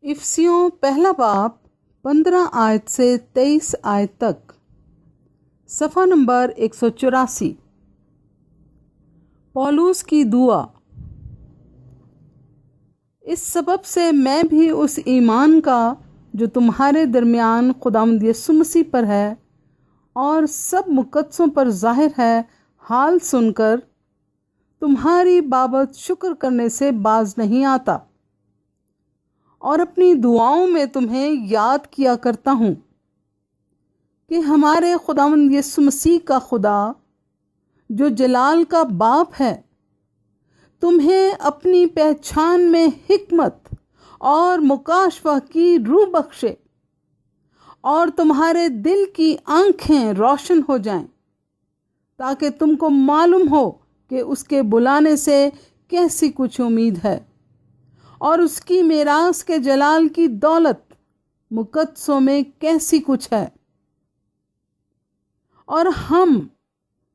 इफिसियों पहला बाब 15 आयत से 23 आयत तक। सफ़ा नंबर 184। पौलुस की दुआ। इस सबब से मैं भी उस ईमान का जो तुम्हारे दरमियान खुदावंद यीशु मसीह पर है और सब मुकद्दसों पर जाहिर है, हाल सुनकर तुम्हारी बाबत शुक्र करने से बाज नहीं आता और अपनी दुआओं में तुम्हें याद किया करता हूँ कि हमारे खुदावंद यीशु मसीह का खुदा जो जलाल का बाप है तुम्हें अपनी पहचान में हिकमत और मुकाशवा की रूह बख्शे और तुम्हारे दिल की आंखें रोशन हो जाएं, ताकि तुमको मालूम हो कि उसके बुलाने से कैसी कुछ उम्मीद है और उसकी मेरास के जलाल की दौलत मुकद्दसों में कैसी कुछ है, और हम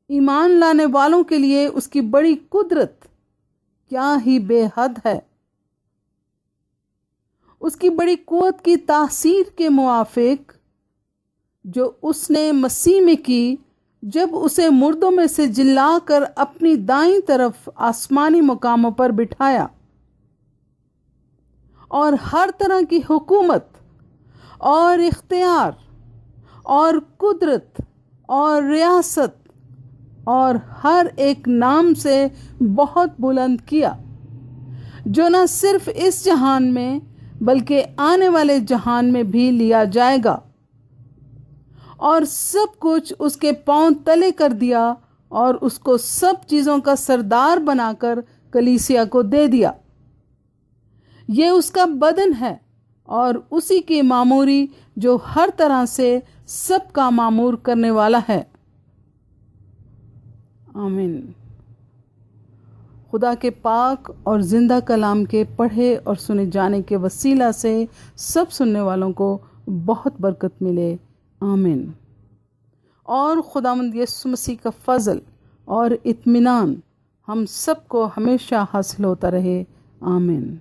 ईमान लाने वालों के लिए उसकी बड़ी कुदरत क्या ही बेहद है। उसकी बड़ी कुव्वत की तासीर के मुआफिक जो उसने मसीह में की, जब उसे मुर्दों में से जिलाकर अपनी दाईं तरफ आसमानी मुकामों पर बिठाया और हर तरह की हुकूमत और इख्तियार और कुदरत और रियासत और हर एक नाम से बहुत बुलंद किया, जो न सिर्फ इस जहान में बल्कि आने वाले जहान में भी लिया जाएगा, और सब कुछ उसके पांव तले कर दिया और उसको सब चीज़ों का सरदार बनाकर कलीसिया को दे दिया। ये उसका बदन है और उसी की मामूरी जो हर तरह से सबका मामूर करने वाला है। आमीन। खुदा के पाक और जिंदा कलाम के पढ़े और सुने जाने के वसीला से सब सुनने वालों को बहुत बरकत मिले। आमीन। और खुदावंद यीशु मसीह का फजल और इत्मीनान हम सबको हमेशा हासिल होता रहे। आमीन।